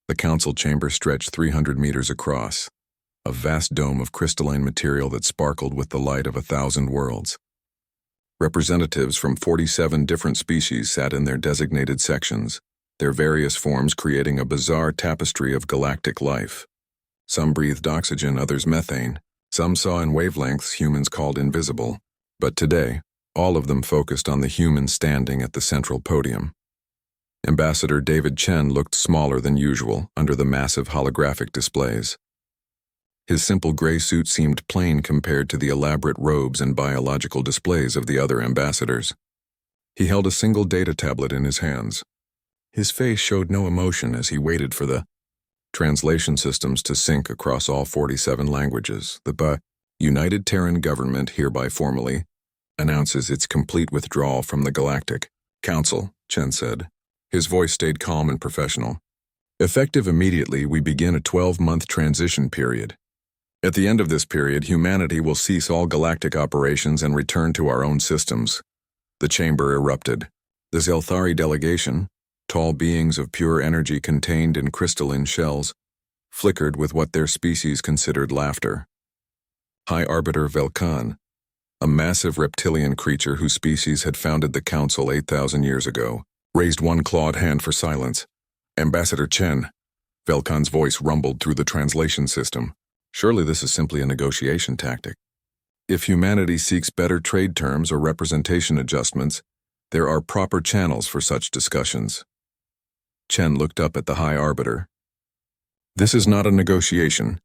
The council chamber stretched 300 meters across, a vast dome of crystalline material that sparkled with the light of 1,000 worlds. Representatives from 47 different species sat in their designated sections, their various forms creating a bizarre tapestry of galactic life. Some breathed oxygen, others methane. Some saw in wavelengths humans called invisible. But today, all of them focused on the human standing at the central podium. Ambassador David Chen looked smaller than usual under the massive holographic displays. His simple gray suit seemed plain compared to the elaborate robes and biological displays of the other ambassadors. He held a single data tablet in his hands. His face showed no emotion as he waited for the translation systems to sync across all 47 languages. The United Terran government hereby formally announces its complete withdrawal from the Galactic Council, Chen said. His voice stayed calm and professional. Effective immediately, we begin a 12-month transition period. At the end of this period, humanity will cease all galactic operations and return to our own systems. The chamber erupted. The Zelthari delegation, tall beings of pure energy contained in crystalline shells, flickered with what their species considered laughter. High Arbiter Velkan, a massive reptilian creature whose species had founded the Council 8,000 years ago, raised one clawed hand for silence. Ambassador Chen, Velkan's voice rumbled through the translation system. Surely this is simply a negotiation tactic. If humanity seeks better trade terms or representation adjustments, there are proper channels for such discussions. Chen looked up at the High Arbiter. This is not a negotiation.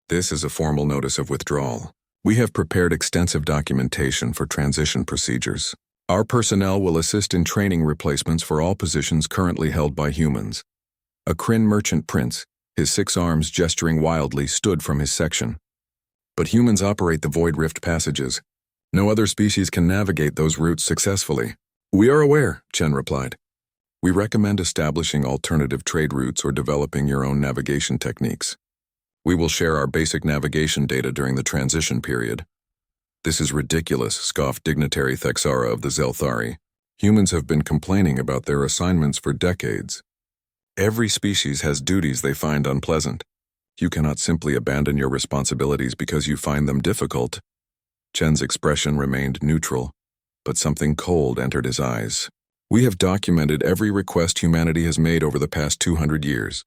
This is a formal notice of withdrawal. We have prepared extensive documentation for transition procedures. Our personnel will assist in training replacements for all positions currently held by humans. A Kryn merchant prince, his 6 arms gesturing wildly, stood from his section. But humans operate the void rift passages. No other species can navigate those routes successfully. We are aware, Chen replied. We recommend establishing alternative trade routes or developing your own navigation techniques. We will share our basic navigation data during the transition period. This is ridiculous, scoffed dignitary Thexara of the Zelthari. Humans have been complaining about their assignments for decades. Every species has duties they find unpleasant. You cannot simply abandon your responsibilities because you find them difficult. Chen's expression remained neutral, but something cold entered his eyes. We have documented every request humanity has made over the past 200 years.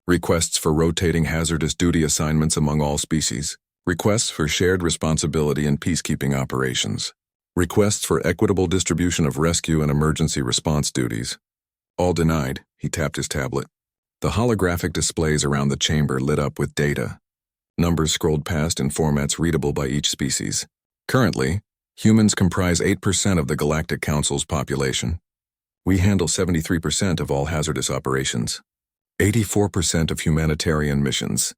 Requests for rotating hazardous duty assignments among all species. Requests for shared responsibility in peacekeeping operations. Requests for equitable distribution of rescue and emergency response duties. All denied, he tapped his tablet. The holographic displays around the chamber lit up with data. Numbers scrolled past in formats readable by each species. Currently, humans comprise 8% of the Galactic Council's population. We handle 73% of all hazardous operations, 84% of humanitarian missions,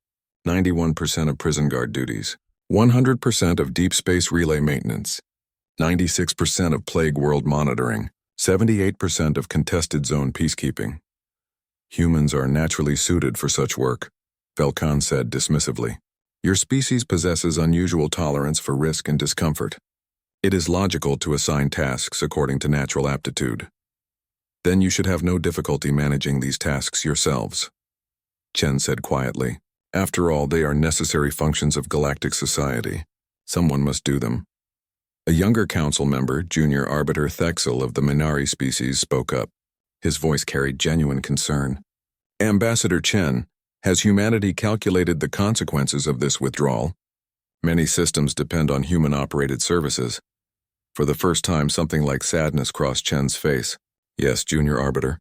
91% of prison guard duties, 100% of deep space relay maintenance, 96% of plague world monitoring, 78% of contested zone peacekeeping. Humans are naturally suited for such work, Velkan said dismissively. Your species possesses unusual tolerance for risk and discomfort. It is logical to assign tasks according to natural aptitude. Then you should have no difficulty managing these tasks yourselves, Chen said quietly. After all, they are necessary functions of galactic society. Someone must do them. A younger council member, Junior Arbiter Thexel of the Minari species, spoke up. His voice carried genuine concern. Ambassador Chen, has humanity calculated the consequences of this withdrawal? Many systems depend on human-operated services. For the first time, something like sadness crossed Chen's face. Yes, Junior Arbiter.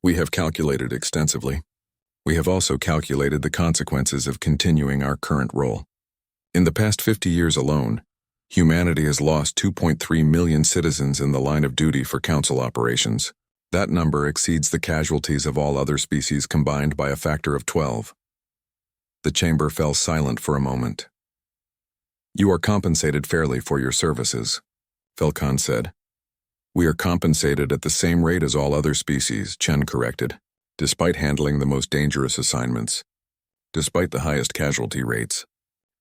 We have calculated extensively. We have also calculated the consequences of continuing our current role. In the past 50 years alone, humanity has lost 2.3 million citizens in the line of duty for Council operations. That number exceeds the casualties of all other species combined by a factor of 12. The chamber fell silent for a moment. You are compensated fairly for your services, Velkan said. We are compensated at the same rate as all other species, Chen corrected, despite handling the most dangerous assignments, despite the highest casualty rates,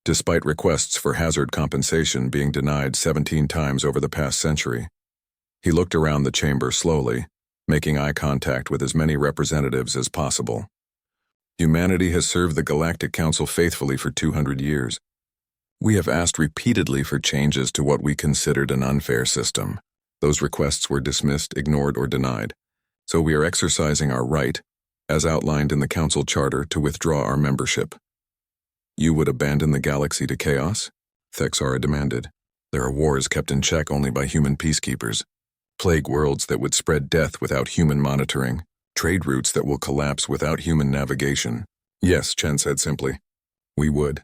despite requests for hazard compensation being denied 17 times over the past century. He looked around the chamber slowly, making eye contact with as many representatives as possible. Humanity has served the Galactic Council faithfully for 200 years. We have asked repeatedly for changes to what we considered an unfair system. Those requests were dismissed, ignored, or denied. So we are exercising our right, as outlined in the Council Charter, to withdraw our membership. You would abandon the galaxy to chaos? Thexara demanded. There are wars kept in check only by human peacekeepers. Plague worlds that would spread death without human monitoring. Trade routes that will collapse without human navigation. Yes, Chen said simply. We would.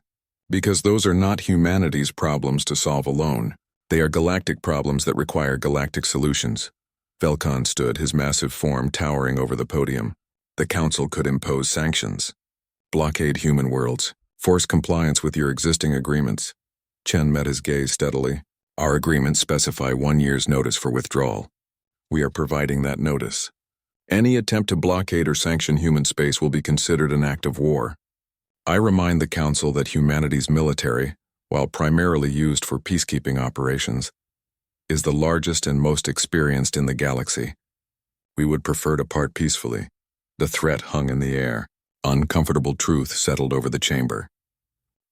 Because those are not humanity's problems to solve alone. They are galactic problems that require galactic solutions. Velkon stood, his massive form towering over the podium. The Council could impose sanctions. Blockade human worlds. Force compliance with your existing agreements. Chen met his gaze steadily. Our agreements specify 1 year's notice for withdrawal. We are providing that notice. Any attempt to blockade or sanction human space will be considered an act of war. I remind the Council that humanity's military, while primarily used for peacekeeping operations, is the largest and most experienced in the galaxy. We would prefer to part peacefully. The threat hung in the air. Uncomfortable truth settled over the chamber.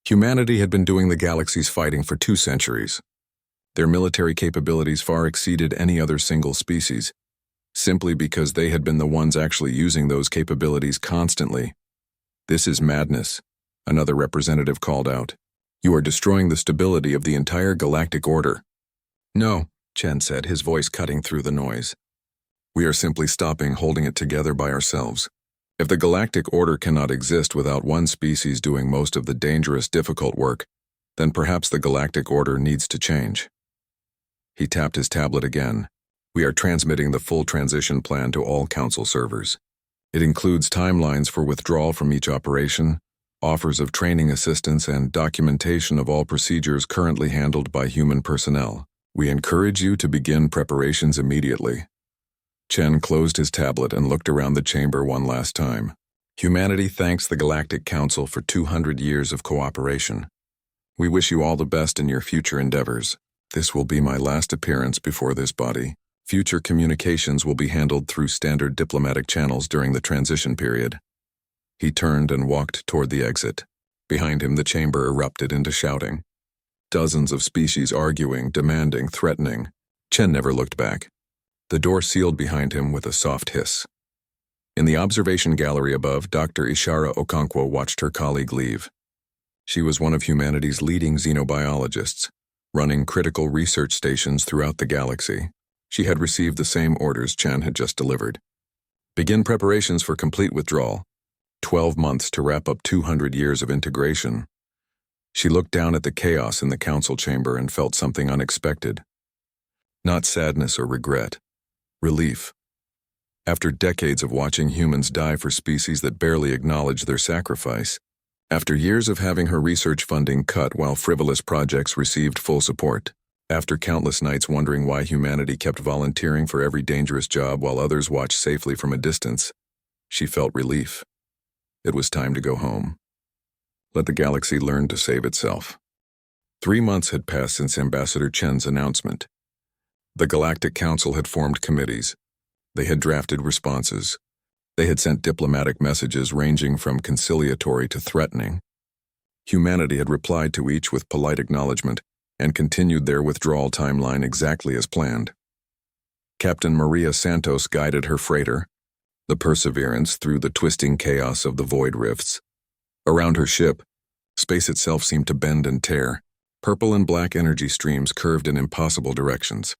Humanity had been doing the galaxy's fighting for 2 centuries. Their military capabilities far exceeded any other single species, simply because they had been the ones actually using those capabilities constantly. This is madness, another representative called out. You are destroying the stability of the entire galactic order. No, Chen said, his voice cutting through the noise. We are simply stopping holding it together by ourselves. If the galactic order cannot exist without one species doing most of the dangerous, difficult work, then perhaps the galactic order needs to change. He tapped his tablet again. We are transmitting the full transition plan to all Council servers. It includes timelines for withdrawal from each operation, offers of training assistance, and documentation of all procedures currently handled by human personnel. We encourage you to begin preparations immediately. Chen closed his tablet and looked around the chamber one last time. Humanity thanks the Galactic Council for 200 years of cooperation. We wish you all the best in your future endeavors. This will be my last appearance before this body. Future communications will be handled through standard diplomatic channels during the transition period. He turned and walked toward the exit. Behind him, the chamber erupted into shouting. Dozens of species arguing, demanding, threatening. Chen never looked back. The door sealed behind him with a soft hiss. In the observation gallery above, Dr. Ishara Okonkwo watched her colleague leave. She was one of humanity's leading xenobiologists, running critical research stations throughout the galaxy. She had received the same orders Chen had just delivered. Begin preparations for complete withdrawal. 12 months to wrap up 200 years of integration. She looked down at the chaos in the council chamber and felt something unexpected. Not sadness or regret. Relief. After decades of watching humans die for species that barely acknowledge their sacrifice, after years of having her research funding cut while frivolous projects received full support, after countless nights wondering why humanity kept volunteering for every dangerous job while others watched safely from a distance, she felt relief. It was time to go home. Let the galaxy learn to save itself. 3 months had passed since Ambassador Chen's announcement. The Galactic Council had formed committees. They had drafted responses. They had sent diplomatic messages ranging from conciliatory to threatening. Humanity had replied to each with polite acknowledgement and continued their withdrawal timeline exactly as planned. Captain Maria Santos guided her freighter, the Perseverance, through the twisting chaos of the void rifts. Around her ship, space itself seemed to bend and tear. Purple and black energy streams curved in impossible directions.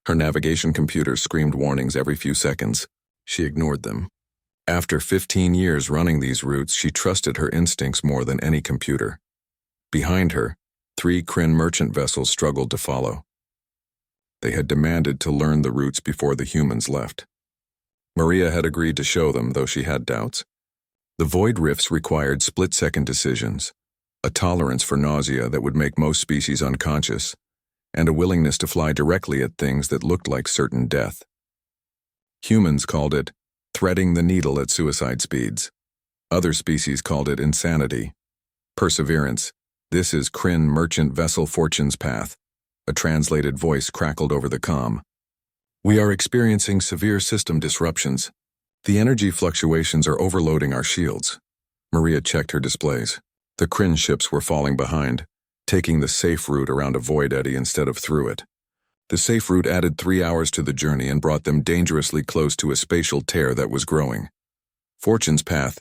Her navigation computer screamed warnings every few seconds. She ignored them. After 15 years running these routes, she trusted her instincts more than any computer. Behind her, 3 Kryn merchant vessels struggled to follow. They had demanded to learn the routes before the humans left. Maria had agreed to show them, though she had doubts. The void rifts required split-second decisions, a tolerance for nausea that would make most species unconscious, and a willingness to fly directly at things that looked like certain death. Humans called it threading the needle at suicide speeds. Other species called it insanity. Perseverance. This is Kryn merchant vessel Fortune's path. A translated voice crackled over the comm. We are experiencing severe system disruptions. The energy fluctuations are overloading our shields. Maria checked her displays. The Kryn ships were falling behind, taking the safe route around a void eddy instead of through it. The safe route added 3 hours to the journey and brought them dangerously close to a spatial tear that was growing. Fortune's path.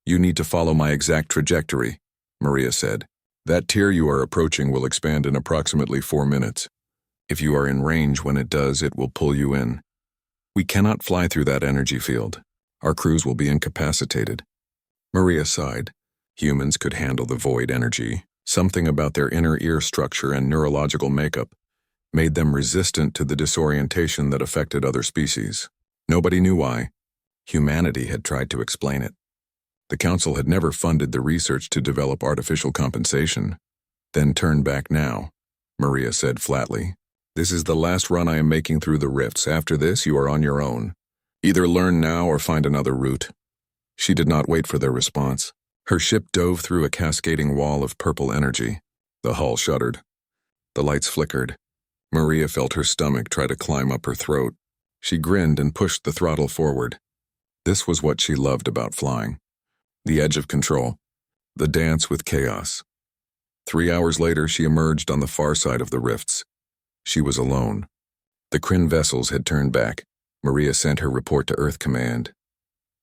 You need to follow my exact trajectory, Maria said. That tear you are approaching will expand in approximately 4 minutes. If you are in range when it does, it will pull you in. We cannot fly through that energy field. Our crews will be incapacitated. Maria sighed. Humans could handle the void energy. Something about their inner ear structure and neurological makeup made them resistant to the disorientation that affected other species. Nobody knew why. Humanity had tried to explain it. The Council had never funded the research to develop artificial compensation. Then turn back now, Maria said flatly. This is the last run I am making through the rifts. After this, you are on your own. Either learn now or find another route. She did not wait for their response. Her ship dove through a cascading wall of purple energy. The hull shuddered. The lights flickered. Maria felt her stomach try to climb up her throat. She grinned and pushed the throttle forward. This was what she loved about flying. The edge of control. The dance with chaos. 3 hours later, she emerged on the far side of the rifts. She was alone. The Kryn vessels had turned back. Maria sent her report to Earth Command.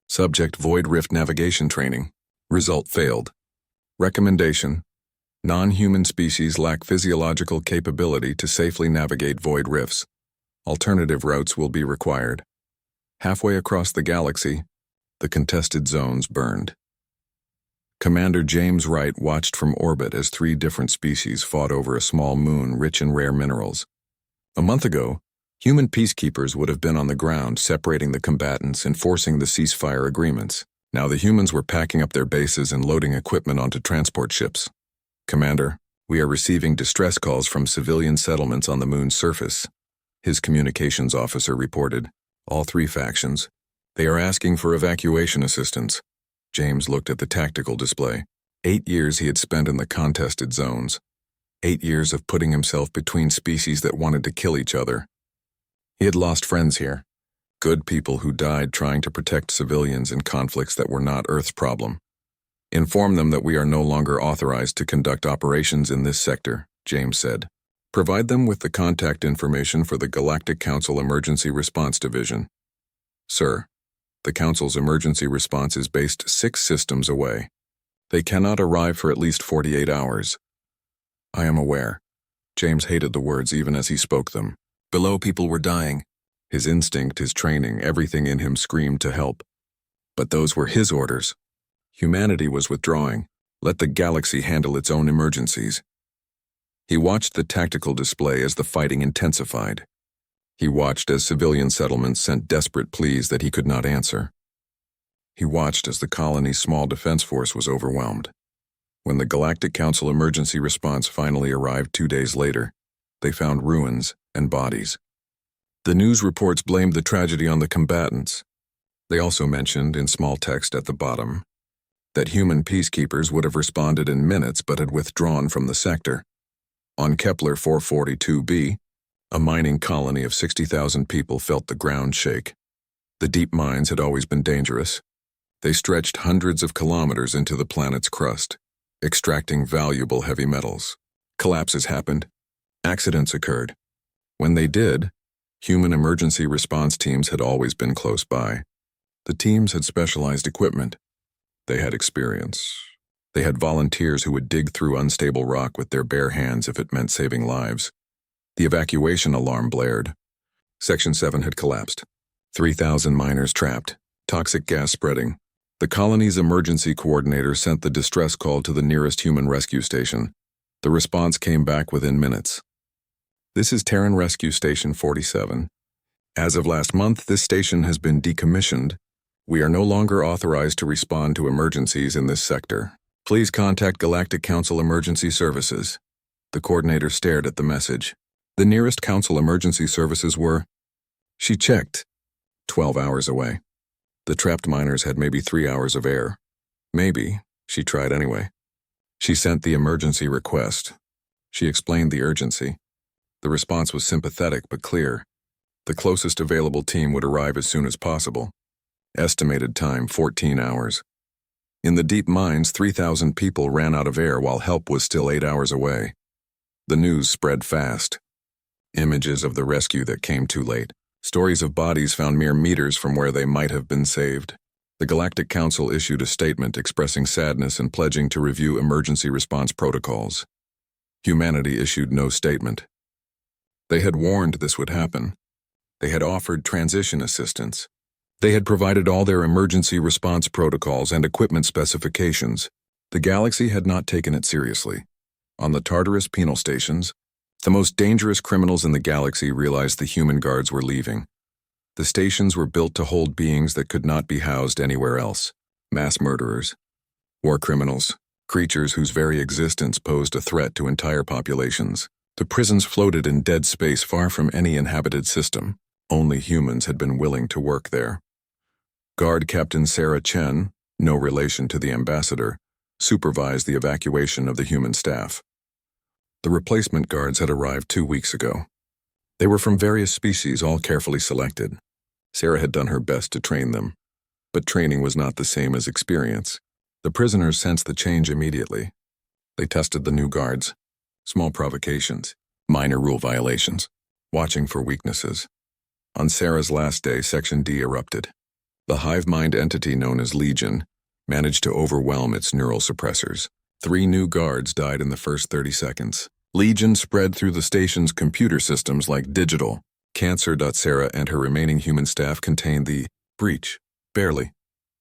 Subject: Void Rift Navigation Training. Result: failed. Recommendation: non-human species lack physiological capability to safely navigate void rifts. Alternative routes will be required. Halfway across the galaxy, the contested zones burned. Commander James Wright watched from orbit as 3 different species fought over a small moon rich in rare minerals. A month ago, human peacekeepers would have been on the ground separating the combatants, enforcing the ceasefire agreements. Now the humans were packing up their bases and loading equipment onto transport ships. Commander, we are receiving distress calls from civilian settlements on the moon's surface, his communications officer reported. All 3 factions. They are asking for evacuation assistance. James looked at the tactical display. 8 years he had spent in the contested zones. 8 years of putting himself between species that wanted to kill each other. He had lost friends here. Good people who died trying to protect civilians in conflicts that were not Earth's problem. Inform them that we are no longer authorized to conduct operations in this sector, James said. Provide them with the contact information for the Galactic Council Emergency Response Division. Sir, the Council's emergency response is based 6 systems away. They cannot arrive for at least 48 hours. I am aware. James hated the words even as he spoke them. Below, people were dying. His instinct, his training, everything in him screamed to help. But those were his orders. Humanity was withdrawing. Let the galaxy handle its own emergencies. He watched the tactical display as the fighting intensified. He watched as civilian settlements sent desperate pleas that he could not answer. He watched as the colony's small defense force was overwhelmed. When the Galactic Council emergency response finally arrived 2 days later, they found ruins and bodies. The news reports blamed the tragedy on the combatants. They also mentioned, in small text at the bottom, that human peacekeepers would have responded in minutes but had withdrawn from the sector. On Kepler 442b, a mining colony of 60,000 people felt the ground shake. The deep mines had always been dangerous. They stretched hundreds of kilometers into the planet's crust, extracting valuable heavy metals. Collapses happened. Accidents occurred. When they did, human emergency response teams had always been close by. The teams had specialized equipment. They had experience. They had volunteers who would dig through unstable rock with their bare hands if it meant saving lives. The evacuation alarm blared. Section 7 had collapsed. 3,000 miners trapped. Toxic gas spreading. The colony's emergency coordinator sent the distress call to the nearest human rescue station. The response came back within minutes. This is Terran Rescue Station 47. As of last month, this station has been decommissioned. We are no longer authorized to respond to emergencies in this sector. Please contact Galactic Council Emergency Services. The coordinator stared at the message. The nearest Council Emergency Services were... She checked. 12 hours away. The trapped miners had maybe 3 hours of air. Maybe. She tried anyway. She sent the emergency request. She explained the urgency. The response was sympathetic but clear. The closest available team would arrive as soon as possible. Estimated time, 14 hours. In the deep mines, 3,000 people ran out of air while help was still 8 hours away. The news spread fast. Images of the rescue that came too late. Stories of bodies found mere meters from where they might have been saved. The Galactic Council issued a statement expressing sadness and pledging to review emergency response protocols. Humanity issued no statement. They had warned this would happen. They had offered transition assistance. They had provided all their emergency response protocols and equipment specifications. The galaxy had not taken it seriously. On the Tartarus penal stations, the most dangerous criminals in the galaxy realized the human guards were leaving. The stations were built to hold beings that could not be housed anywhere else. Mass murderers, war criminals, creatures whose very existence posed a threat to entire populations. The prisons floated in dead space far from any inhabited system. Only humans had been willing to work there. Guard Captain Sarah Chen, no relation to the ambassador, supervised the evacuation of the human staff. The replacement guards had arrived 2 weeks ago. They were from various species, all carefully selected. Sarah had done her best to train them, but training was not the same as experience. The prisoners sensed the change immediately. They tested the new guards. Small provocations, minor rule violations, watching for weaknesses. On Sarah's last day, Section D erupted. The hive mind entity known as Legion managed to overwhelm its neural suppressors. 3 new guards died in the first 30 seconds. Legion spread through the station's computer systems like digital. Cancer. Sarah and her remaining human staff contained the breach. Barely.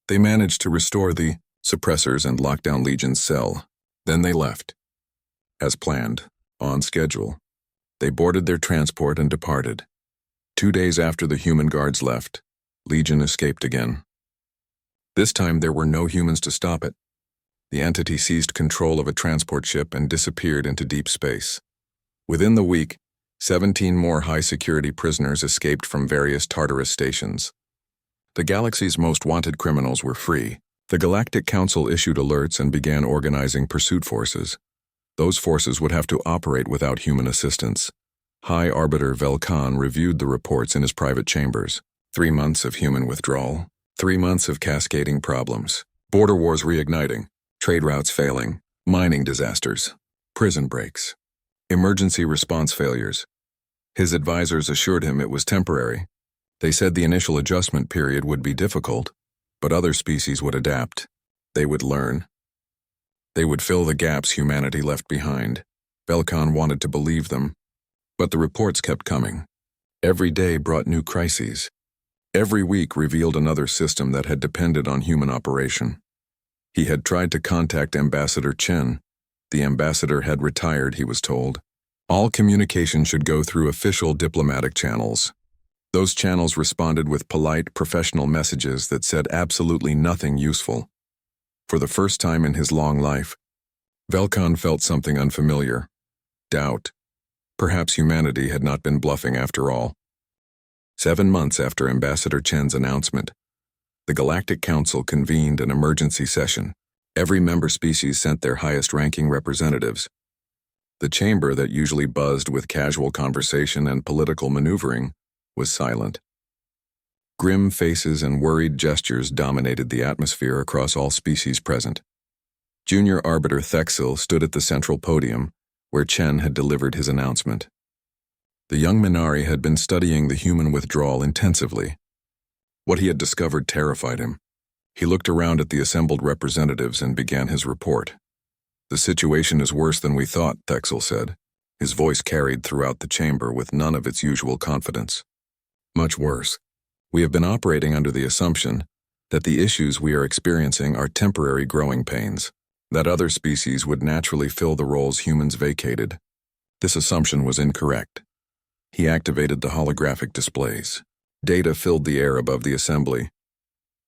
They managed to restore the suppressors and lock down Legion's cell. Then they left. As planned, on schedule. They boarded their transport and departed. 2 days after the human guards left, Legion escaped again. This time there were no humans to stop it. The entity seized control of a transport ship and disappeared into deep space. Within the week, 17 more high-security prisoners escaped from various Tartarus stations. The galaxy's most wanted criminals were free. The Galactic Council issued alerts and began organizing pursuit forces. Those forces would have to operate without human assistance. High Arbiter Velkan reviewed the reports in his private chambers. 3 months of human withdrawal. 3 months of cascading problems. Border wars reigniting. Trade routes failing. Mining disasters. Prison breaks. Emergency response failures. His advisors assured him it was temporary. They said the initial adjustment period would be difficult, but other species would adapt. They would learn. They would fill the gaps humanity left behind. Velkan wanted to believe them, but the reports kept coming. Every day brought new crises. Every week revealed another system that had depended on human operation. He had tried to contact Ambassador Chen. The ambassador had retired, he was told. All communication should go through official diplomatic channels. Those channels responded with polite, professional messages that said absolutely nothing useful. For the first time in his long life, Velkan felt something unfamiliar. Doubt. Perhaps humanity had not been bluffing after all. 7 months after Ambassador Chen's announcement, the Galactic Council convened an emergency session. Every member species sent their highest-ranking representatives. The chamber that usually buzzed with casual conversation and political maneuvering was silent. Grim faces and worried gestures dominated the atmosphere across all species present. Junior Arbiter Thexil stood at the central podium, where Chen had delivered his announcement. The young Minari had been studying the human withdrawal intensively. What he had discovered terrified him. He looked around at the assembled representatives and began his report. "The situation is worse than we thought," Thexil said. His voice carried throughout the chamber with none of its usual confidence. "Much worse. We have been operating under the assumption that the issues we are experiencing are temporary growing pains, that other species would naturally fill the roles humans vacated. This assumption was incorrect." He activated the holographic displays. Data filled the air above the assembly.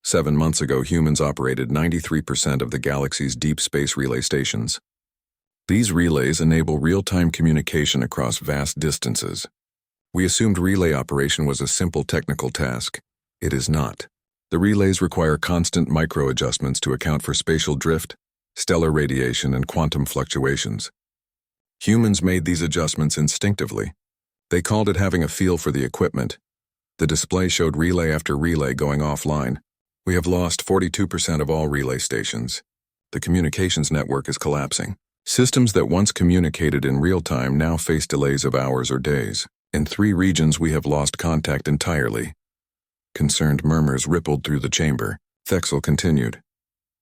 7 months ago, humans operated 93% of the galaxy's deep space relay stations. These relays enable real-time communication across vast distances. We assumed relay operation was a simple technical task. It is not. The relays require constant micro-adjustments to account for spatial drift, stellar radiation, and quantum fluctuations. Humans made these adjustments instinctively. They called it having a feel for the equipment. The display showed relay after relay going offline. We have lost 42% of all relay stations. The communications network is collapsing. Systems that once communicated in real time now face delays of hours or days. In 3 regions, we have lost contact entirely. Concerned murmurs rippled through the chamber. Thexel continued.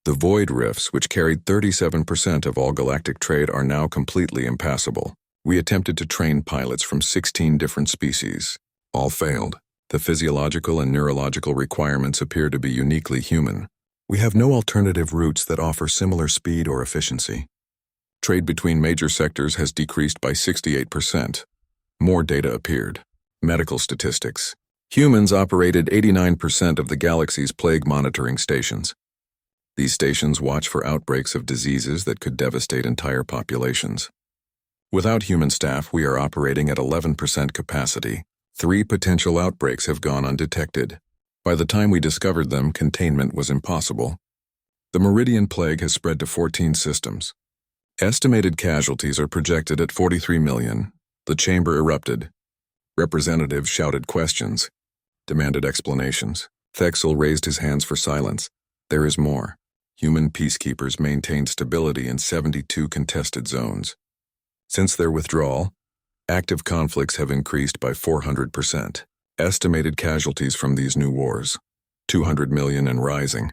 The void rifts, which carried 37% of all galactic trade, are now completely impassable. We attempted to train pilots from 16 different species. All failed. The physiological and neurological requirements appear to be uniquely human. We have no alternative routes that offer similar speed or efficiency. Trade between major sectors has decreased by 68%. More data appeared. Medical statistics. Humans operated 89% of the galaxy's plague monitoring stations. These stations watch for outbreaks of diseases that could devastate entire populations. Without human staff, we are operating at 11% capacity. 3 potential outbreaks have gone undetected. By the time we discovered them, containment was impossible. The Meridian Plague has spread to 14 systems. Estimated casualties are projected at 43 million. The chamber erupted. Representatives shouted questions, demanded explanations. Thexel raised his hands for silence. There is more. Human peacekeepers maintained stability in 72 contested zones. Since their withdrawal, active conflicts have increased by 400%. Estimated casualties from these new wars, 200 million and rising.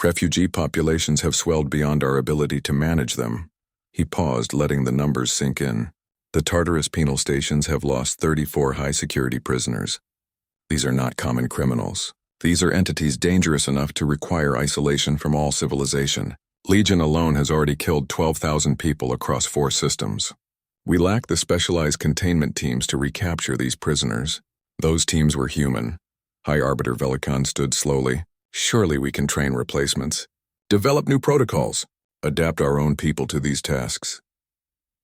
Refugee populations have swelled beyond our ability to manage them. He paused, letting the numbers sink in. The Tartarus penal stations have lost 34 high-security prisoners. These are not common criminals. These are entities dangerous enough to require isolation from all civilization. Legion alone has already killed 12,000 people across 4 systems. We lack the specialized containment teams to recapture these prisoners. Those teams were human. High Arbiter Velikon stood slowly. Surely we can train replacements. Develop new protocols. Adapt our own people to these tasks.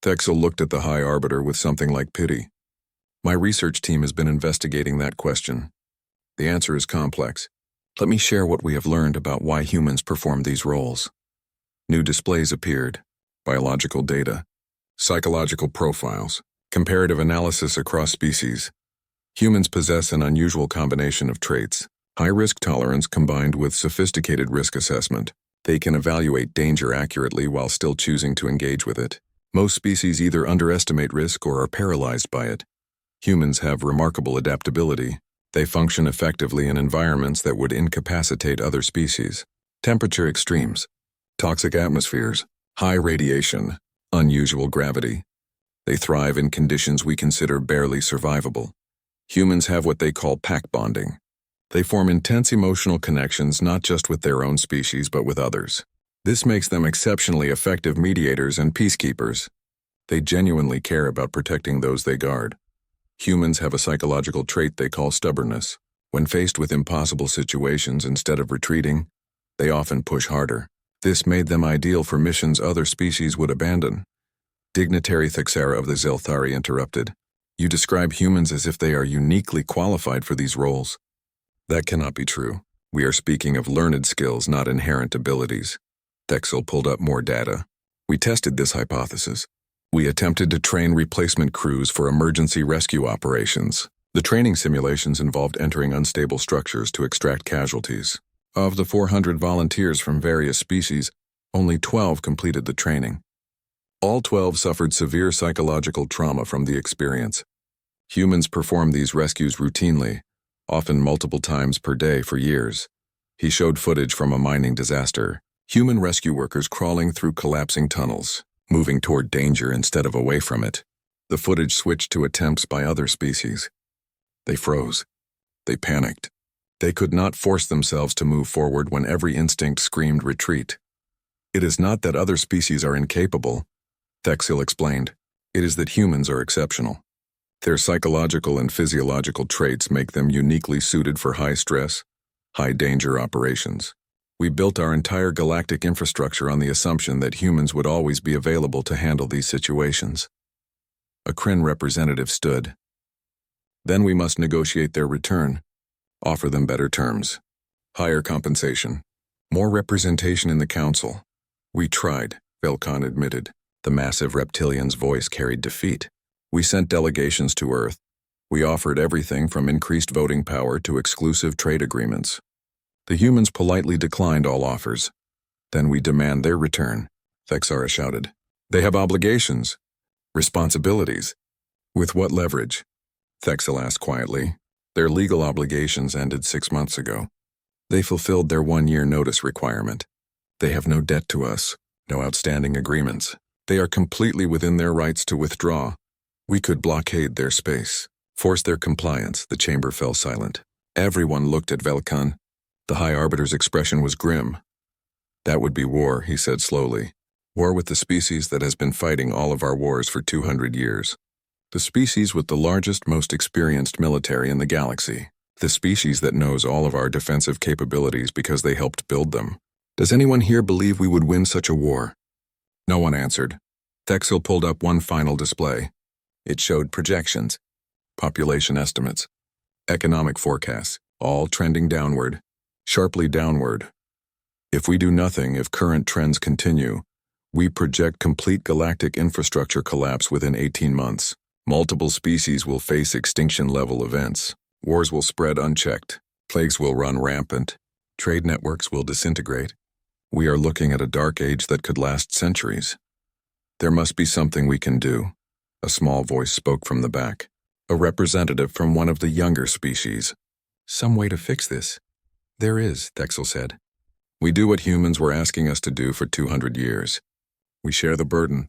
Thexel looked at the High Arbiter with something like pity. My research team has been investigating that question. The answer is complex. Let me share what we have learned about why humans perform these roles. New displays appeared. Biological data. Psychological profiles. Comparative analysis across species. Humans possess an unusual combination of traits. High risk tolerance combined with sophisticated risk assessment. They can evaluate danger accurately while still choosing to engage with it. Most species either underestimate risk or are paralyzed by it. Humans have remarkable adaptability. They function effectively in environments that would incapacitate other species. Temperature extremes, toxic atmospheres, high radiation, unusual gravity. They thrive in conditions we consider barely survivable. Humans have what they call pack bonding. They form intense emotional connections not just with their own species but with others. This makes them exceptionally effective mediators and peacekeepers. They genuinely care about protecting those they guard. Humans have a psychological trait they call stubbornness. When faced with impossible situations, instead of retreating, they often push harder. This made them ideal for missions other species would abandon. Dignitary Thexera of the Zelthari interrupted. You describe humans as if they are uniquely qualified for these roles. That cannot be true. We are speaking of learned skills, not inherent abilities. Thexel pulled up more data. We tested this hypothesis. We attempted to train replacement crews for emergency rescue operations. The training simulations involved entering unstable structures to extract casualties. Of the 400 volunteers from various species, only 12 completed the training. All 12 suffered severe psychological trauma from the experience. Humans perform these rescues routinely, often multiple times per day for years. He showed footage from a mining disaster. Human rescue workers crawling through collapsing tunnels, moving toward danger instead of away from it. The footage switched to attempts by other species. They froze. They panicked. They could not force themselves to move forward when every instinct screamed retreat. It is not that other species are incapable, Thexil explained. It is that humans are exceptional. Their psychological and physiological traits make them uniquely suited for high-stress, high-danger operations. We built our entire galactic infrastructure on the assumption that humans would always be available to handle these situations. A Kryn representative stood. Then we must negotiate their return, offer them better terms, higher compensation, more representation in the council. We tried, Velkan admitted. The massive reptilian's voice carried defeat. We sent delegations to Earth. We offered everything from increased voting power to exclusive trade agreements. The humans politely declined all offers. Then we demand their return, Thexara shouted. They have obligations, responsibilities. With what leverage? Thexel asked quietly. Their legal obligations ended 6 months ago. They fulfilled their 1-year notice requirement. They have no debt to us, no outstanding agreements. They are completely within their rights to withdraw. We could blockade their space, force their compliance. The chamber fell silent. Everyone looked at Velkan. The High Arbiter's expression was grim. That would be war, he said slowly. War with the species that has been fighting all of our wars for 200 years. The species with the largest, most experienced military in the galaxy. The species that knows all of our defensive capabilities because they helped build them. Does anyone here believe we would win such a war? No one answered. Thexel pulled up one final display. It showed projections, population estimates, economic forecasts, all trending downward, sharply downward. If we do nothing, if current trends continue, we project complete galactic infrastructure collapse within 18 months. Multiple species will face extinction-level events. Wars will spread unchecked. Plagues will run rampant. Trade networks will disintegrate. We are looking at a dark age that could last centuries. There must be something we can do. A small voice spoke from the back. A representative from one of the younger species. Some way to fix this. There is, Thexel said. We do what humans were asking us to do for 200 years. We share the burden.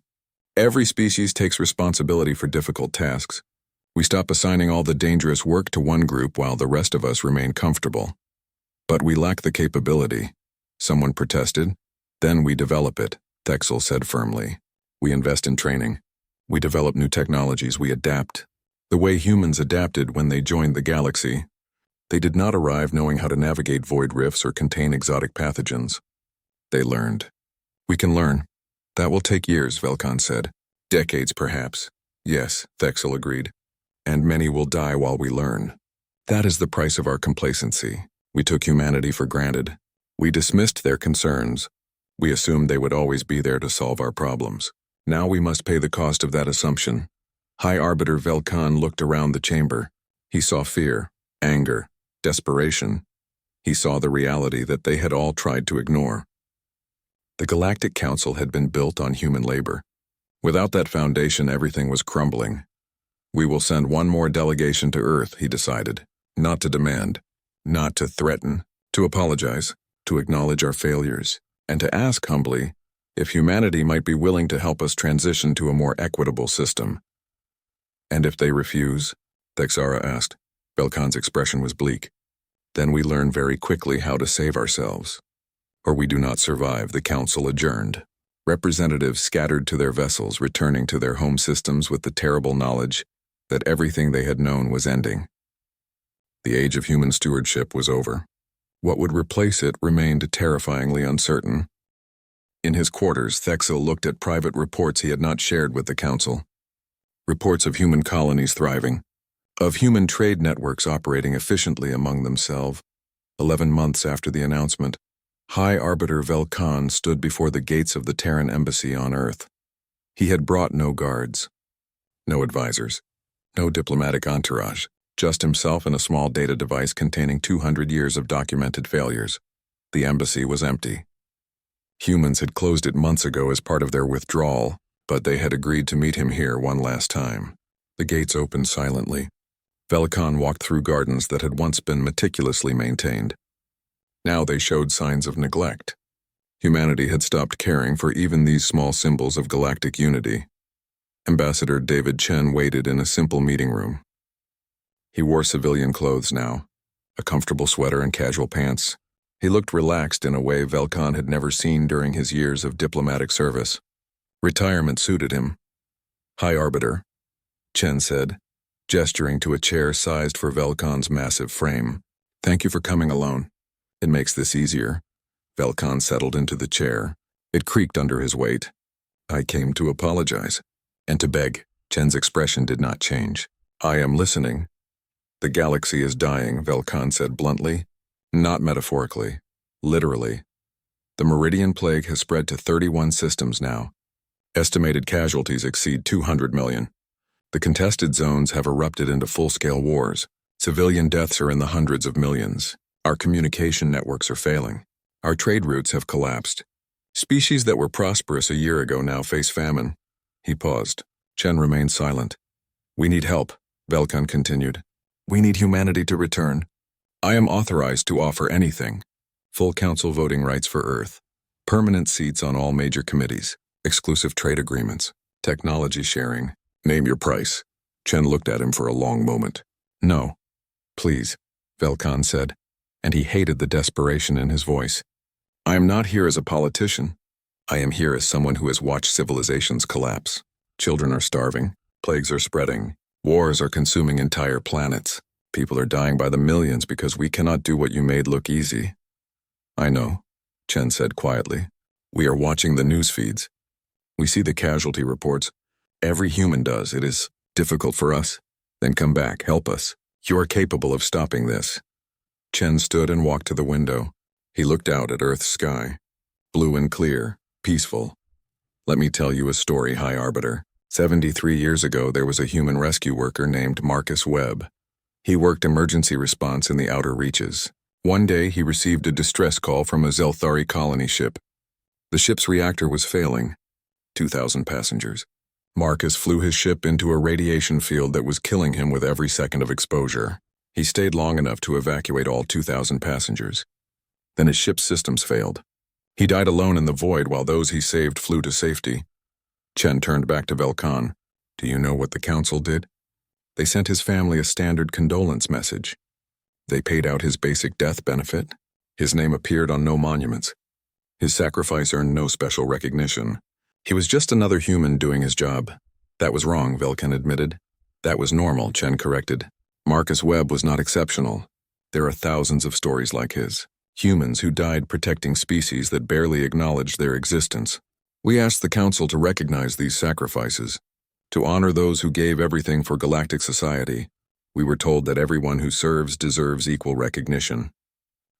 Every species takes responsibility for difficult tasks. We stop assigning all the dangerous work to one group while the rest of us remain comfortable. But we lack the capability. Someone protested. Then we develop it, Thexel said firmly. We invest in training. We develop new technologies. We adapt. The way humans adapted when they joined the galaxy. They did not arrive knowing how to navigate void rifts or contain exotic pathogens. They learned. We can learn. That will take years, Velkan said. Decades, perhaps. Yes, Thexel agreed. And many will die while we learn. That is the price of our complacency. We took humanity for granted. We dismissed their concerns. We assumed they would always be there to solve our problems. Now we must pay the cost of that assumption. High Arbiter Velkan looked around the chamber. He saw fear, anger, desperation. He saw the reality that they had all tried to ignore. The Galactic Council had been built on human labor. Without that foundation, everything was crumbling. We will send one more delegation to Earth, he decided. Not to demand, not to threaten, to apologize, to acknowledge our failures, and to ask humbly if humanity might be willing to help us transition to a more equitable system. And if they refuse? Thexara asked. Velkan's expression was bleak. Then we learn very quickly how to save ourselves. Or we do not survive. The council adjourned. Representatives scattered to their vessels, returning to their home systems with the terrible knowledge that everything they had known was ending. The age of human stewardship was over. What would replace it remained terrifyingly uncertain. In his quarters, Thexel looked at private reports he had not shared with the council. Reports of human colonies thriving, of human trade networks operating efficiently among themselves. 11 months after the announcement, High Arbiter Velkan stood before the gates of the Terran embassy on Earth. He had brought no guards, no advisors, no diplomatic entourage, just himself and a small data device containing 200 years of documented failures. The embassy was empty. Humans had closed it months ago as part of their withdrawal, but they had agreed to meet him here one last time. The gates opened silently. Velkan walked through gardens that had once been meticulously maintained. Now they showed signs of neglect. Humanity had stopped caring for even these small symbols of galactic unity. Ambassador David Chen waited in a simple meeting room. He wore civilian clothes now, a comfortable sweater and casual pants. He looked relaxed in a way Velkan had never seen during his years of diplomatic service. Retirement suited him. High Arbiter, Chen said, gesturing to a chair sized for Velkan's massive frame. Thank you for coming alone. It makes this easier. Velkan settled into the chair. It creaked under his weight. I came to apologize. And to beg. Chen's expression did not change. I am listening. The galaxy is dying, Velkan said bluntly. Not metaphorically. Literally. The Meridian Plague has spread to 31 systems now. Estimated casualties exceed 200 million. The contested zones have erupted into full-scale wars. Civilian deaths are in the hundreds of millions. Our communication networks are failing. Our trade routes have collapsed. Species that were prosperous a year ago now face famine. He paused. Chen remained silent. We need help, Velkan continued. We need humanity to return. I am authorized to offer anything. Full council voting rights for Earth. Permanent seats on all major committees. Exclusive trade agreements. Technology sharing. Name your price. Chen looked at him for a long moment. No. Please, Velkan said, and he hated the desperation in his voice. I am not here as a politician. I am here as someone who has watched civilizations collapse. Children are starving. Plagues are spreading. Wars are consuming entire planets. People are dying by the millions because we cannot do what you made look easy. I know, Chen said quietly. We are watching the news feeds. We see the casualty reports. Every human does. It is difficult for us. Then come back, help us. You are capable of stopping this. Chen stood and walked to the window. He looked out at Earth's sky. Blue and clear, peaceful. Let me tell you a story, High Arbiter. 73 years ago, there was a human rescue worker named Marcus Webb. He worked emergency response in the outer reaches. One day, he received a distress call from a Zelthari colony ship. The ship's reactor was failing. 2,000 passengers. Marcus flew his ship into a radiation field that was killing him with every second of exposure. He stayed long enough to evacuate all 2,000 passengers. Then his ship's systems failed. He died alone in the void while those he saved flew to safety. Chen turned back to Velkan. Do you know what the council did? They sent his family a standard condolence message. They paid out his basic death benefit. His name appeared on no monuments. His sacrifice earned no special recognition. He was just another human doing his job. That was wrong, Velkan admitted. That was normal, Chen corrected. Marcus Webb was not exceptional. There are thousands of stories like his. Humans who died protecting species that barely acknowledged their existence. We asked the Council to recognize these sacrifices, to honor those who gave everything for galactic society. We were told that everyone who serves deserves equal recognition.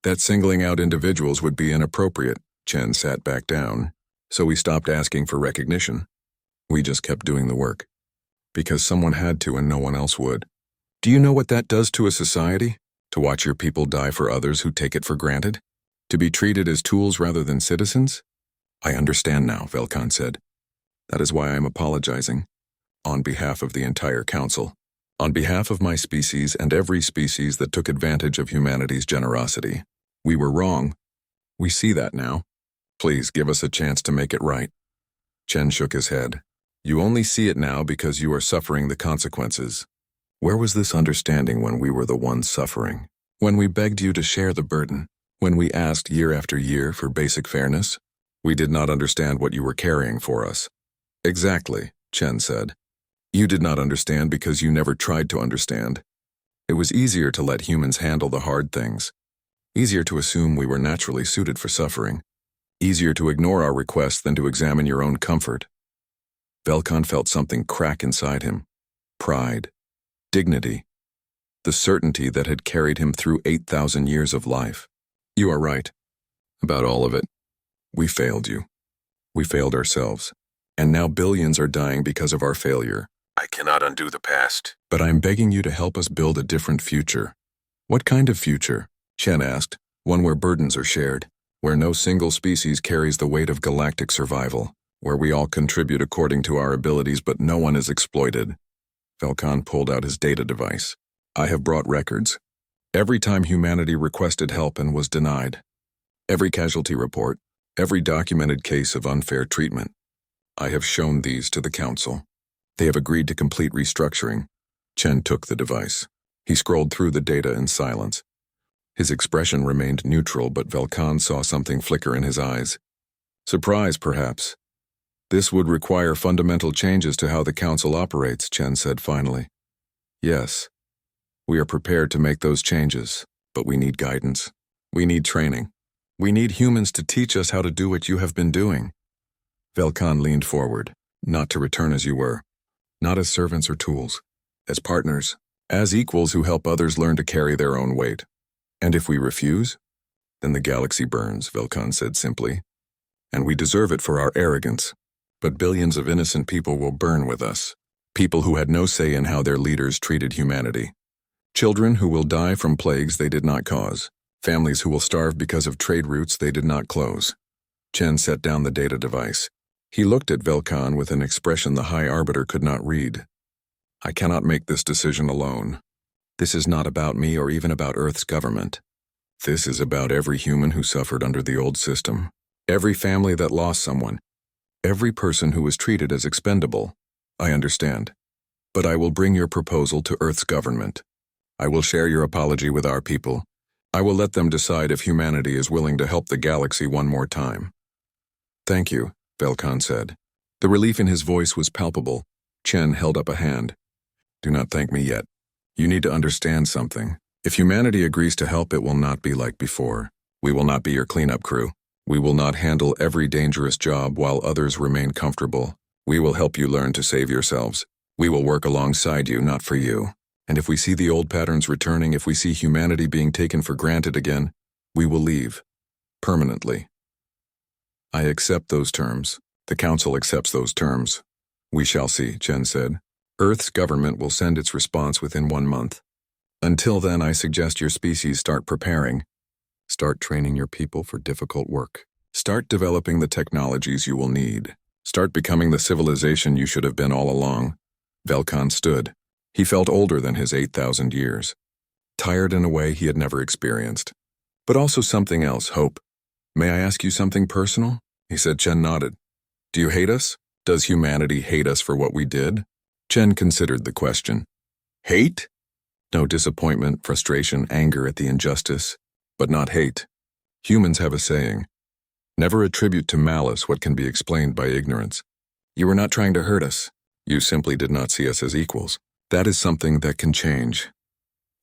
That singling out individuals would be inappropriate. Chen sat back down, so we stopped asking for recognition. We just kept doing the work. Because someone had to and no one else would. Do you know what that does to a society? To watch your people die for others who take it for granted? To be treated as tools rather than citizens? I understand now, Velkan said. That is why I am apologizing. On behalf of the entire council. On behalf of my species and every species that took advantage of humanity's generosity. We were wrong. We see that now. Please give us a chance to make it right. Chen shook his head. You only see it now because you are suffering the consequences. Where was this understanding when we were the ones suffering? When we begged you to share the burden? When we asked year after year for basic fairness? We did not understand what you were carrying for us. Exactly, Chen said. You did not understand because you never tried to understand. It was easier to let humans handle the hard things. Easier to assume we were naturally suited for suffering. Easier to ignore our requests than to examine your own comfort. Velkan felt something crack inside him. Pride. Dignity. The certainty that had carried him through 8,000 years of life. You are right. About all of it. We failed you. We failed ourselves. And now billions are dying because of our failure. I cannot undo the past. But I am begging you to help us build a different future. What kind of future? Chen asked. One where burdens are shared. Where no single species carries the weight of galactic survival. Where we all contribute according to our abilities but no one is exploited. Velkan pulled out his data device. I have brought records. Every time humanity requested help and was denied. Every casualty report. Every documented case of unfair treatment. I have shown these to the Council. They have agreed to complete restructuring. Chen took the device. He scrolled through the data in silence. His expression remained neutral, but Velkan saw something flicker in his eyes. Surprise, perhaps. This would require fundamental changes to how the Council operates, Chen said finally. Yes. We are prepared to make those changes, but we need guidance. We need training. We need humans to teach us how to do what you have been doing. Velkan leaned forward, not to return as you were. Not as servants or tools. As partners. As equals who help others learn to carry their own weight. And if we refuse? Then the galaxy burns, Velkan said simply. And we deserve it for our arrogance. But billions of innocent people will burn with us. People who had no say in how their leaders treated humanity. Children who will die from plagues they did not cause. Families who will starve because of trade routes they did not close. Chen set down the data device. He looked at Velkan with an expression the High Arbiter could not read. I cannot make this decision alone. This is not about me or even about Earth's government. This is about every human who suffered under the old system. Every family that lost someone. Every person who was treated as expendable. I understand. But I will bring your proposal to Earth's government. I will share your apology with our people. I will let them decide if humanity is willing to help the galaxy one more time. Thank you, Velkan said. The relief in his voice was palpable. Chen held up a hand. Do not thank me yet. You need to understand something. If humanity agrees to help, it will not be like before. We will not be your cleanup crew. We will not handle every dangerous job while others remain comfortable. We will help you learn to save yourselves. We will work alongside you, not for you. And if we see the old patterns returning, if we see humanity being taken for granted again, we will leave. Permanently. I accept those terms. The Council accepts those terms. We shall see, Chen said. Earth's government will send its response within 1 month. Until then, I suggest your species start preparing. Start training your people for difficult work. Start developing the technologies you will need. Start becoming the civilization you should have been all along. Velkan stood. He felt older than his 8,000 years. Tired in a way he had never experienced. But also something else, hope. May I ask you something personal? He said. Chen nodded. Do you hate us? Does humanity hate us for what we did? Chen considered the question. Hate? No, disappointment, frustration, anger at the injustice, but not hate. Humans have a saying. Never attribute to malice what can be explained by ignorance. You were not trying to hurt us. You simply did not see us as equals. That is something that can change.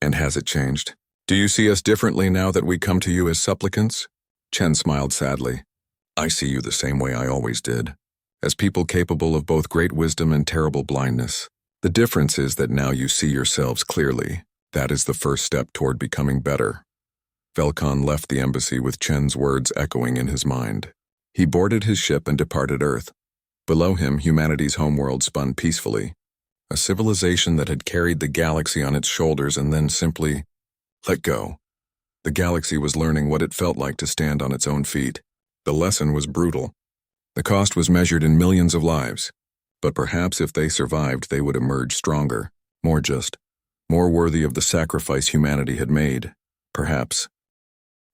And has it changed? Do you see us differently now that we come to you as supplicants? Chen smiled sadly. I see you the same way I always did. As people capable of both great wisdom and terrible blindness. The difference is that now you see yourselves clearly. That is the first step toward becoming better. Velkan left the embassy with Chen's words echoing in his mind. He boarded his ship and departed Earth. Below him, humanity's homeworld spun peacefully. A civilization that had carried the galaxy on its shoulders and then simply let go. The galaxy was learning what it felt like to stand on its own feet. The lesson was brutal. The cost was measured in millions of lives. But perhaps if they survived, they would emerge stronger, more just, more worthy of the sacrifice humanity had made. Perhaps.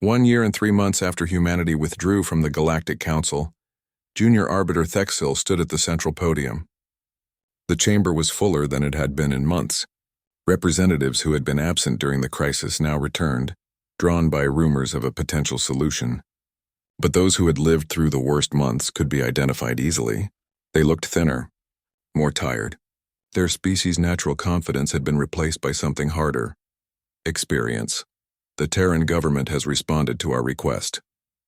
1 year and 3 months after humanity withdrew from the Galactic Council, Junior Arbiter Thexil stood at the central podium. The chamber was fuller than it had been in months. Representatives who had been absent during the crisis now returned, drawn by rumors of a potential solution. But those who had lived through the worst months could be identified easily. They looked thinner, more tired. Their species' natural confidence had been replaced by something harder. Experience. The Terran government has responded to our request,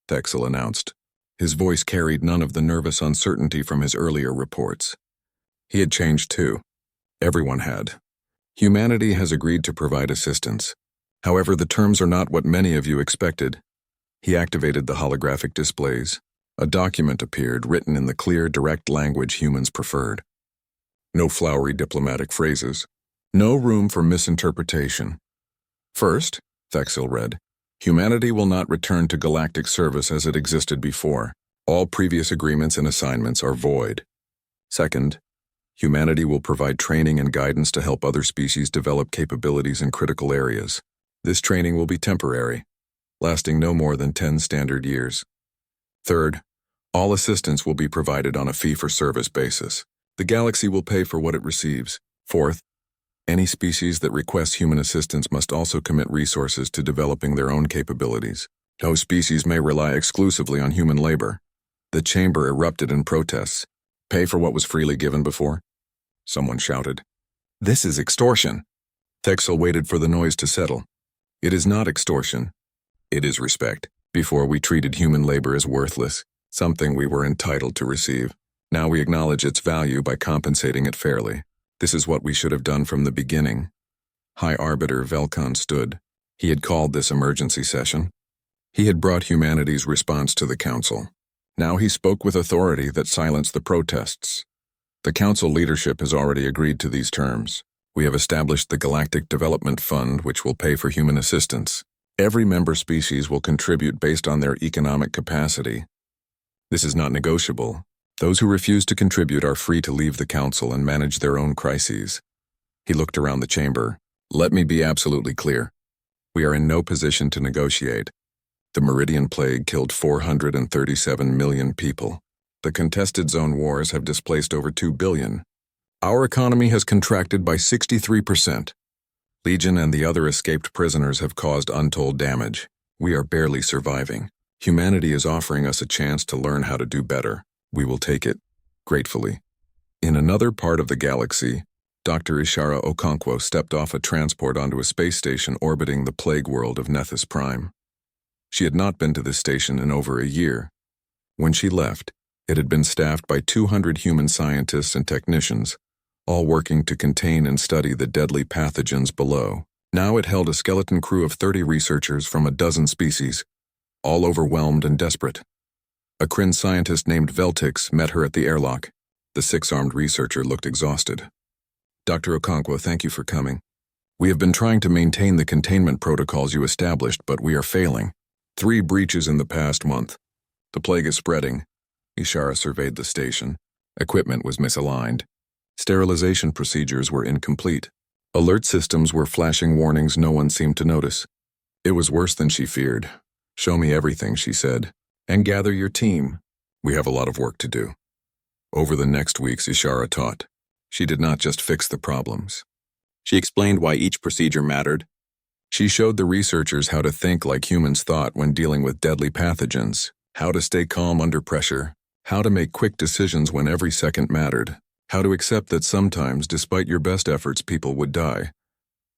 Thexil announced. His voice carried none of the nervous uncertainty from his earlier reports. He had changed too. Everyone had. Humanity has agreed to provide assistance. However, the terms are not what many of you expected. He activated the holographic displays. A document appeared, written in the clear, direct language humans preferred. No flowery diplomatic phrases. No room for misinterpretation. First, Thexil read, humanity will not return to galactic service as it existed before. All previous agreements and assignments are void. Second, humanity will provide training and guidance to help other species develop capabilities in critical areas. This training will be temporary, lasting no more than 10 standard years. Third, all assistance will be provided on a fee-for-service basis. The galaxy will pay for what it receives. Fourth, any species that requests human assistance must also commit resources to developing their own capabilities. No species may rely exclusively on human labor. The chamber erupted in protests. Pay for what was freely given before? Someone shouted. This is extortion. Thexil waited for the noise to settle. It is not extortion. It is respect. Before we treated human labor as worthless, something we were entitled to receive. Now we acknowledge its value by compensating it fairly. This is what we should have done from the beginning. High Arbiter Velkan stood. He had called this emergency session. He had brought humanity's response to the Council. Now he spoke with authority that silenced the protests. The Council leadership has already agreed to these terms. We have established the Galactic Development Fund, which will pay for human assistance. Every member species will contribute based on their economic capacity. This is not negotiable. Those who refuse to contribute are free to leave the council and manage their own crises. He looked around the chamber. Let me be absolutely clear. We are in no position to negotiate. The Meridian Plague killed 437 million people. The contested zone wars have displaced over 2 billion. Our economy has contracted by 63%. Legion and the other escaped prisoners have caused untold damage. We are barely surviving. Humanity is offering us a chance to learn how to do better. We will take it, gratefully. In another part of the galaxy, Dr. Ishara Okonkwo stepped off a transport onto a space station orbiting the plague world of Nethys Prime. She had not been to this station in over a year. When she left, it had been staffed by 200 human scientists and technicians, all working to contain and study the deadly pathogens below. Now it held a skeleton crew of 30 researchers from a dozen species, all overwhelmed and desperate. A Kryn scientist named Veltix met her at the airlock. The six-armed researcher looked exhausted. Dr. Okonkwo, thank you for coming. We have been trying to maintain the containment protocols you established, but we are failing. 3 breaches in the past month. The plague is spreading. Ishara surveyed the station. Equipment was misaligned. Sterilization procedures were incomplete. Alert systems were flashing warnings no one seemed to notice. It was worse than she feared. Show me everything, she said, and gather your team. We have a lot of work to do. Over the next weeks, Ishara taught. She did not just fix the problems. She explained why each procedure mattered. She showed the researchers how to think like humans thought when dealing with deadly pathogens, how to stay calm under pressure, how to make quick decisions when every second mattered, how to accept that sometimes, despite your best efforts, people would die.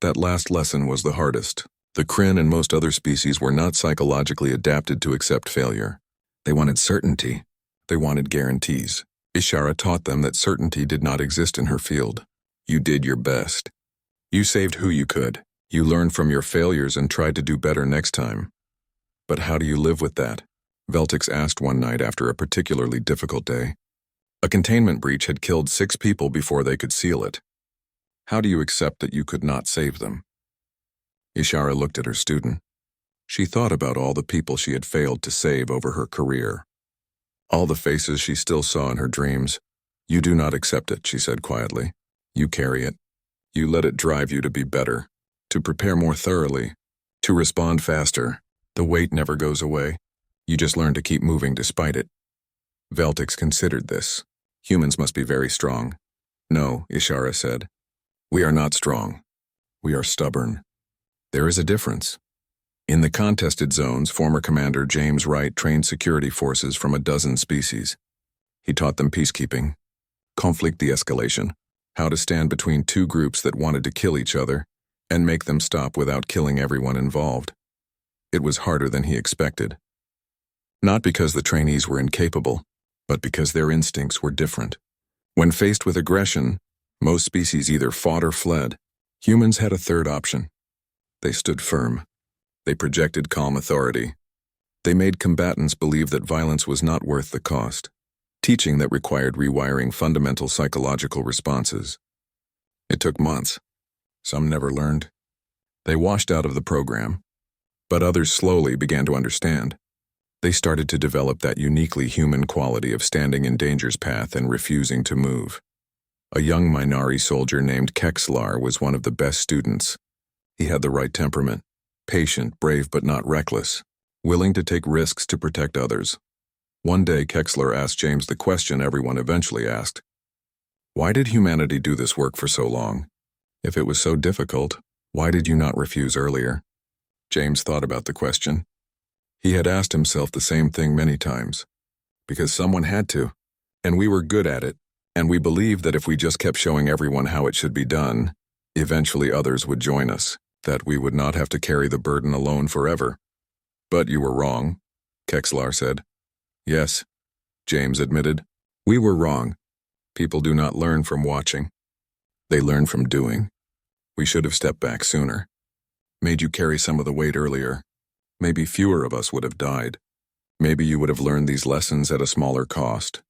That last lesson was the hardest. The Kryn and most other species were not psychologically adapted to accept failure. They wanted certainty. They wanted guarantees. Ishara taught them that certainty did not exist in her field. You did your best. You saved who you could. You learned from your failures and tried to do better next time. But how do you live with that? Veltix asked one night after a particularly difficult day. A containment breach had killed 6 people before they could seal it. How do you accept that you could not save them? Ishara looked at her student. She thought about all the people she had failed to save over her career. All the faces she still saw in her dreams. You do not accept it, she said quietly. You carry it. You let it drive you to be better, to prepare more thoroughly, to respond faster. The weight never goes away. You just learn to keep moving despite it. Veltix considered this. Humans must be very strong. No, Ishara said. We are not strong. We are stubborn. There is a difference. In the contested zones, former Commander James Wright trained security forces from a dozen species. He taught them peacekeeping, conflict de-escalation, how to stand between 2 groups that wanted to kill each other, and make them stop without killing everyone involved. It was harder than he expected. Not because the trainees were incapable, but because their instincts were different. When faced with aggression, most species either fought or fled. Humans had a third option. They stood firm. They projected calm authority. They made combatants believe that violence was not worth the cost, teaching that required rewiring fundamental psychological responses. It took months. Some never learned. They washed out of the program, but others slowly began to understand. They started to develop that uniquely human quality of standing in danger's path and refusing to move. A young Minari soldier named Kexlar was one of the best students. He had the right temperament. Patient, brave but not reckless, willing to take risks to protect others. One day, Kexler asked James the question everyone eventually asked. Why did humanity do this work for so long? If it was so difficult, why did you not refuse earlier? James thought about the question. He had asked himself the same thing many times. Because someone had to, and we were good at it, and we believed that if we just kept showing everyone how it should be done, eventually others would join us. That we would not have to carry the burden alone forever. But you were wrong, Kexlar said. Yes, James admitted. We were wrong. People do not learn from watching. They learn from doing. We should have stepped back sooner. Made you carry some of the weight earlier. Maybe fewer of us would have died. Maybe you would have learned these lessons at a smaller cost.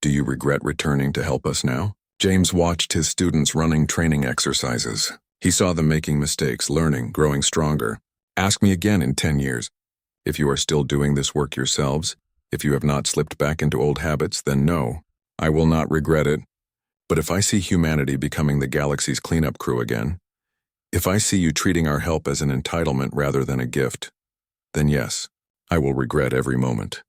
Do you regret returning to help us now? James watched his students running training exercises. He saw them making mistakes, learning, growing stronger. Ask me again in 10 years. If you are still doing this work yourselves, if you have not slipped back into old habits, then no, I will not regret it. But if I see humanity becoming the galaxy's cleanup crew again, if I see you treating our help as an entitlement rather than a gift, then yes, I will regret every moment.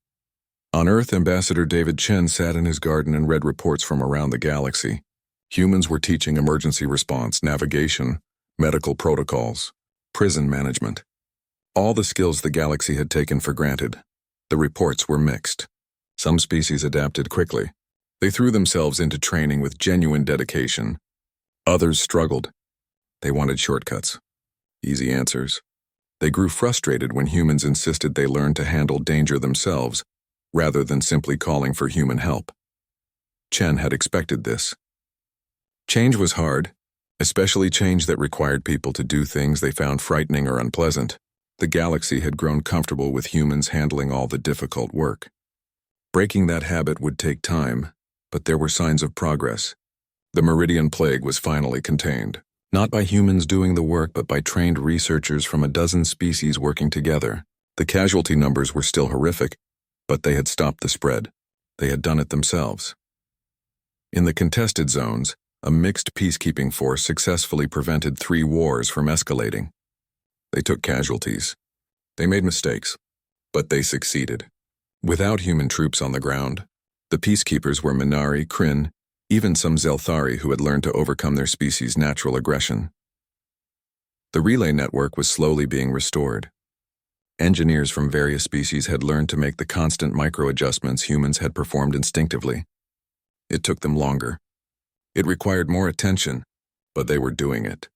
On Earth, Ambassador David Chen sat in his garden and read reports from around the galaxy. Humans were teaching emergency response, navigation, medical protocols, prison management. All the skills the galaxy had taken for granted. The reports were mixed. Some species adapted quickly. They threw themselves into training with genuine dedication. Others struggled. They wanted shortcuts, easy answers. They grew frustrated when humans insisted they learn to handle danger themselves, rather than simply calling for human help. Chen had expected this. Change was hard, especially change that required people to do things they found frightening or unpleasant. The galaxy had grown comfortable with humans handling all the difficult work. Breaking that habit would take time, but there were signs of progress. The Meridian Plague was finally contained, not by humans doing the work but by trained researchers from a dozen species working together. The casualty numbers were still horrific, but they had stopped the spread. They had done it themselves. In the contested zones, a mixed peacekeeping force successfully prevented 3 wars from escalating. They took casualties. They made mistakes, but they succeeded. Without human troops on the ground, the peacekeepers were Minari, Kryn, even some Zelthari who had learned to overcome their species' natural aggression. The relay network was slowly being restored. Engineers from various species had learned to make the constant micro-adjustments humans had performed instinctively. It took them longer. It required more attention, but they were doing it.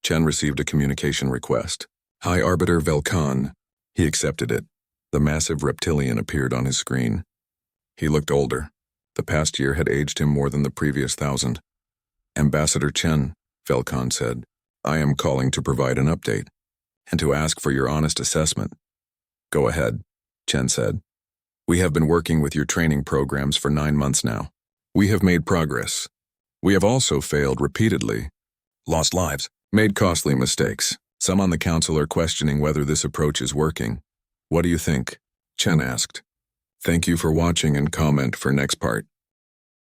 Chen received a communication request. High Arbiter Velkan. He accepted it. The massive reptilian appeared on his screen. He looked older. The past year had aged him more than the previous 1,000. Ambassador Chen, Velkan said, I am calling to provide an update, and to ask for your honest assessment. Go ahead, Chen said. We have been working with your training programs for 9 months now. We have made progress. We have also failed repeatedly, lost lives, made costly mistakes. Some on the council are questioning whether this approach is working. What do you think? Chen asked. Thank you for watching and comment for next part.